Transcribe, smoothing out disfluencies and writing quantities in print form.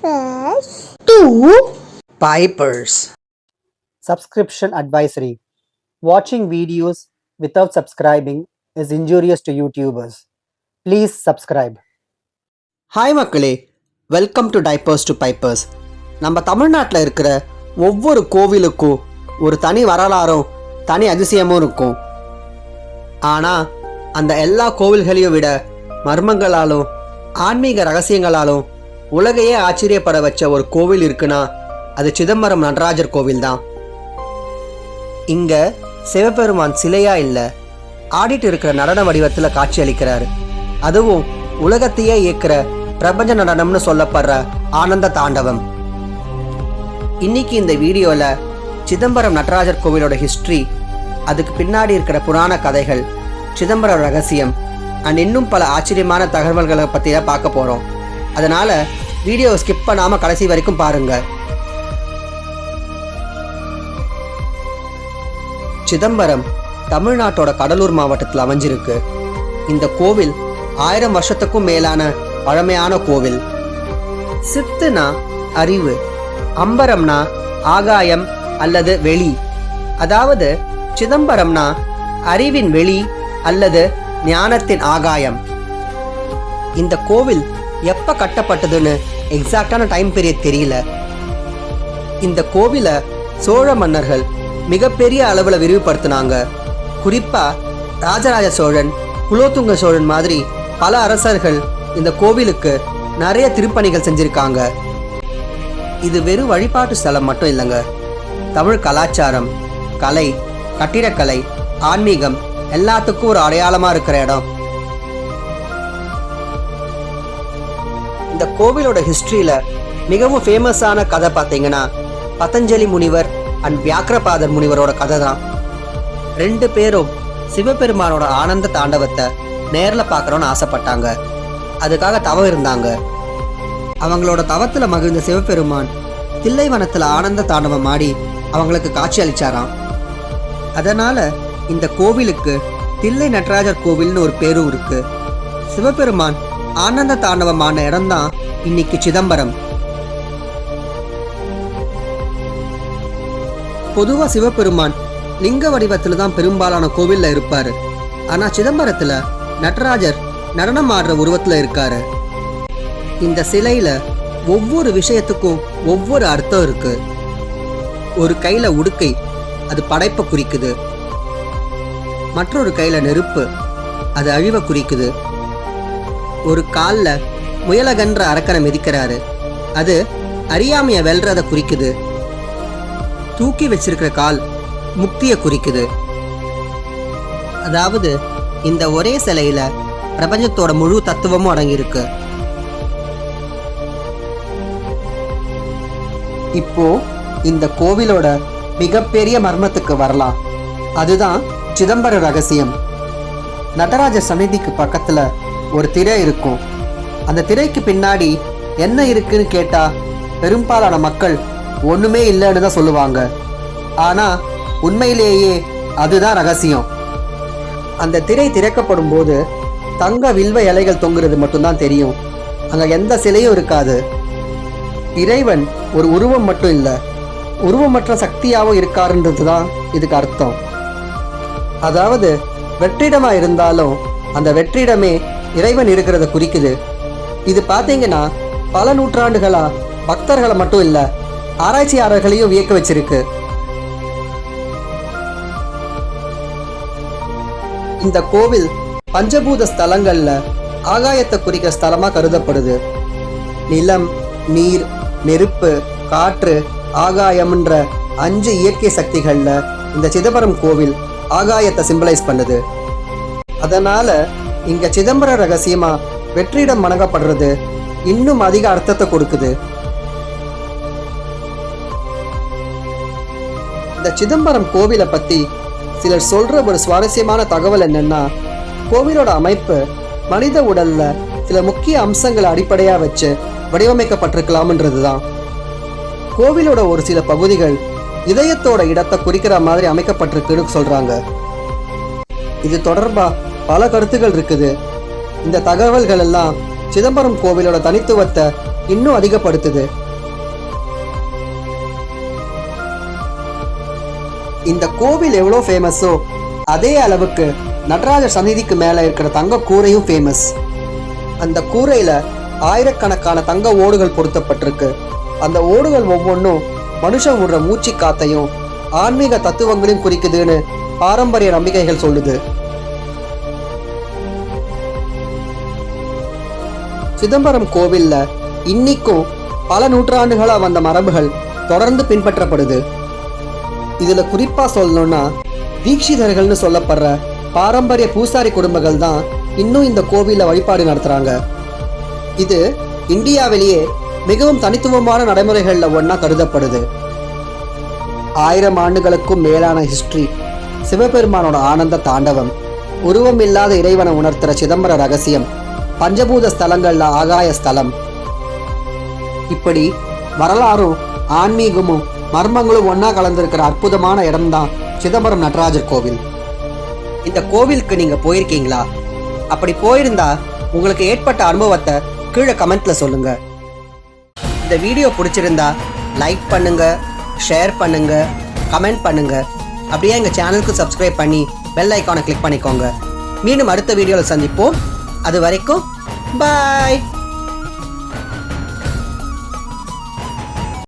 Pipers. 2. Pipers. Subscription advisory. Watching videos without subscribing is injurious to YouTubers. Please subscribe. Hi மக்களே, welcome to typers to pipers. நம்ம தமிழ்நாட்டில் இருக்கிற ஒவ்வொரு கோவிலுக்கும் ஒரு தனி வரலாறும் தனி அதிசயமும் இருக்கும். ஆனால் அந்த எல்லா கோவில்களையும் விட மர்மங்களாலும் ஆன்மீக ரகசியங்களாலும் உலகையே ஆச்சரியப்பட வச்ச ஒரு கோவில் இருக்குன்னா அது சிதம்பரம் நடராஜர் கோவில் தான். இங்கே சிவபெருமான் சிலையா இல்லை, ஆடிட்டு இருக்கிற நடன வடிவத்தில் காட்சி அளிக்கிறாரு. அதுவும் உலகத்தையே இயக்கிற பிரபஞ்ச நடனம்னு சொல்லப்படுற ஆனந்த தாண்டவம். இன்னைக்கு இந்த வீடியோவில் சிதம்பரம் நடராஜர் கோவிலோட ஹிஸ்ட்ரி, அதுக்கு பின்னாடி இருக்கிற புராண கதைகள், சிதம்பரம் ரகசியம் அண்ட் இன்னும் பல ஆச்சரியமான தகவல்களை பற்றி தான் பார்க்க போகிறோம். அதனால் வீடியோவை ஸ்கிப் பண்ணாமல் கடைசி வரைக்கும் பாருங்கள். சிதம்பரம் தமிழ்நாட்டோட கடலூர் மாவட்டத்தில் அமைஞ்சிருக்கு. இந்த கோவில் 1000 வருஷத்துக்கும் மேலான பழமையான கோவில். சித்துனா அறிவு, அம்பரம்னா ஆகாயம் அல்லது வெளி. அதாவது சிதம்பரம்னா அறிவின் வெளி அல்லது ஞானத்தின் ஆகாயம். இந்த கோவில் எப்போ கட்டப்பட்டதுன்னு எக்ஸாக்டான டைம் பீரியட் தெரியல. இந்த கோவிலை சோழ மன்னர்கள் மிகப்பெரிய அளவில் விரிவுபடுத்தினாங்க. குறிப்பாக ராஜராஜ சோழன், குலோத்துங்க சோழன் மாதிரி பல அரசர்கள் இந்த கோவிலுக்கு நிறைய திருப்பணிகள் செஞ்சுருக்காங்க. இது வெறும் வழிபாட்டு ஸ்தலம் மட்டும் இல்லைங்க. தமிழ் கலாச்சாரம், கலை, கட்டிடக்கலை, ஆன்மீகம் எல்லாத்துக்கும் ஒரு அடையாளமாக இருக்கிற இடம். இந்த கோவிலோட ஹிஸ்ட்ரியில் மிகவும் ஃபேமஸான கதை பார்த்தீங்கன்னா பதஞ்சலி முனிவர் அண்ட் வியாக்கிரபாதர் முனிவரோட கதை தான். 2 பேரும் சிவபெருமானோட ஆனந்த தாண்டவத்தை நேரில் பார்க்கணுன்னு ஆசைப்பட்டாங்க. அதுக்காக தவம் இருந்தாங்க. அவங்களோட தவத்தில் மகிழ்ந்த சிவபெருமான் தில்லைவனத்தில் ஆனந்த தாண்டவம் ஆடி அவங்களுக்கு காட்சி அளிச்சாராம். அதனால் இந்த கோவிலுக்கு தில்லை நடராஜர் கோவில்னு ஒரு பேரும் இருக்கு. சிவபெருமான் ஆனந்த தாண்டவமான இடம்தான் இன்னைக்கு சிதம்பரம். பொதுவா சிவபெருமான் லிங்க வடிவத்துல தான் பெரும்பாலான கோவில்ல இருப்பாரு. ஆனா சிதம்பரத்துல நடராஜர் நடனம் ஆடுற உருவத்துல இருக்காரு. இந்த சிலையில ஒவ்வொரு விஷயத்துக்கும் ஒவ்வொரு அர்த்தம் இருக்கு. ஒரு கையில உடுக்கை, அது படைப்பை குறிக்குது. மற்றொரு கையில நெருப்பு, அது அழிவை குறிக்குது. ஒரு காலில் முயலகன்ற அரக்கனை மிதிக்கிறாரு, அது அறியாமைய வெல்றத குறிக்குது. தூக்கி வச்சிருக்கிற கால் முக்தியை குறிக்குது. அதாவது இந்த ஒரே சிலையில பிரபஞ்சத்தோட முழு தத்துவமும் அடங்கியிருக்கு. இப்போ இந்த கோவிலோட மிகப்பெரிய மர்மத்துக்கு வரலாம். அதுதான் சிதம்பர ரகசியம். நடராஜர் சந்நிதிக்கு பக்கத்துல ஒரு திரை இருக்கும். அந்த திரைக்கு பின்னாடி என்ன இருக்குன்னு கேட்டா பெரும்பாலான மக்கள் ஒண்ணுமே இல்லைன்னு தான் சொல்லுவாங்க. ஆனா உண்மையிலேயே அதுதான் ரகசியம். அந்த திரை திறக்கப்படும் போது தங்க வில்வ இலைகள் தொங்குறது மட்டும்தான் தெரியும். அங்க எந்த சிலையும் இருக்காது. இறைவன் ஒரு உருவம் மட்டும் இல்லை, உருவமற்ற சக்தியாகவும் இருக்காருன்றது தான் இதுக்கு அர்த்தம். அதாவது வெற்றிடமா இருந்தாலும் அந்த வெற்றிடமே இறைவன் இருக்கிறத குறிக்குது. இது பார்த்தீங்கன்னா பல நூற்றாண்டுகளா பக்தர்களை மட்டும் இல்ல, ஆராய்ச்சியாளர்களையும் வியக்க வச்சிருக்கு. இந்த கோவில் பஞ்சபூத ஸ்தலங்கள்ல ஆகாயத்தை குறிக்கிற ஸ்தலமா கருதப்படுது. நிலம், நீர், நெருப்பு, காற்று, ஆகாயம்ன்ற 5 இயற்கை சக்திகள்ல இந்த சிதம்பரம் கோவில் ஆகாயத்தை சிம்பலைஸ் பண்ணுது. அதனால இங்க சிதம்பர ரகசியமா வெற்றிடம் வணங்கப்படுறது இன்னும் அதிக அர்த்தத்தை கொடுக்குது. இந்த சிதம்பரம் கோவிலை பத்தி சிலர் சொல்ற ஒரு சுவாரஸ்யமான தகவல் என்னன்னா, கோவிலோட அமைப்பு மனித உடல்ல சில முக்கிய அம்சங்களை அடிப்படையா வச்சு வடிவமைக்கப்பட்டிருக்கலாம்ன்றதுதான். கோவிலோட ஒரு சில பகுதிகள் இதயத்தோட இடத்தை குறிக்கிற மாதிரி அமைக்கப்பட்டிருக்குன்னு சொல்றாங்க. இது தொடர்பா பல கருத்துக்கள் இருக்குது. இந்த தகவல்கள் எல்லாம் சிதம்பரம் கோவிலோட தனித்துவத்தை இன்னும் அதிகப்படுத்துது. இந்த கோவில் எவ்வளோ ஃபேமஸோ அதே அளவுக்கு நடராஜர் சந்நிதிக்கு மேலே இருக்கிற தங்க கூரையும் ஃபேமஸ். அந்த கூரையில ஆயிரக்கணக்கான தங்க ஓடுகள் பொருத்தப்பட்டிருக்கு. அந்த ஓடுகள் ஒவ்வொன்றும் மனுஷன் விடுற மூச்சு காத்தையும் ஆன்மீக தத்துவங்களையும் குறிக்குதுன்னு பாரம்பரிய நம்பிக்கைகள் சொல்லுது. சிதம்பரம் கோவில்ல இன்னைக்கும் பல நூற்றாண்டுகளா வந்த மரபுகள் தொடர்ந்து பின்பற்றப்படுது. இதுல குறிப்பா சொல்லணும்னா தீட்சிதர்கள்னு சொல்லப்படுற பாரம்பரிய பூசாரி குடும்பங்கள் தான் இன்னும் இந்த கோவில வழிபாடு நடத்துறாங்க. இது இந்தியாவிலேயே மிகவும் தனித்துவமான நடைமுறைகள்ல ஒன்னா கருதப்படுது. 1000 ஆண்டுகளுக்கும் மேலான ஹிஸ்டரி, சிவபெருமானோட ஆனந்த தாண்டவம், உருவம் இல்லாத இறைவனை உணர்த்துற சிதம்பர ரகசியம், பஞ்சபூத ஸ்தலங்கள்ல ஆகாய ஸ்தலம், இப்படி வரலாறும் ஆன்மீகமும் மர்மங்களும் ஒன்னா கலந்திருக்கிற அற்புதமான இடம்தான் சிதம்பரம் நடராஜர் கோவில். இந்த கோவிலுக்கு நீங்க போயிருக்கீங்களா? அப்படி போயிருந்தா உங்களுக்கு ஏற்பட்ட அனுபவத்தை கீழே கமெண்ட்ல சொல்லுங்க. இந்த வீடியோ பிடிச்சிருந்தா லைக் பண்ணுங்க, ஷேர் பண்ணுங்க, கமெண்ட் பண்ணுங்க. அப்படியே எங்க சேனலுக்கு சப்ஸ்கிரைப் பண்ணி பெல் ஐக்கானை கிளிக் பண்ணிக்கோங்க. மீண்டும் அடுத்த வீடியோவில் சந்திப்போம். அது வரைக்கும் பாய்.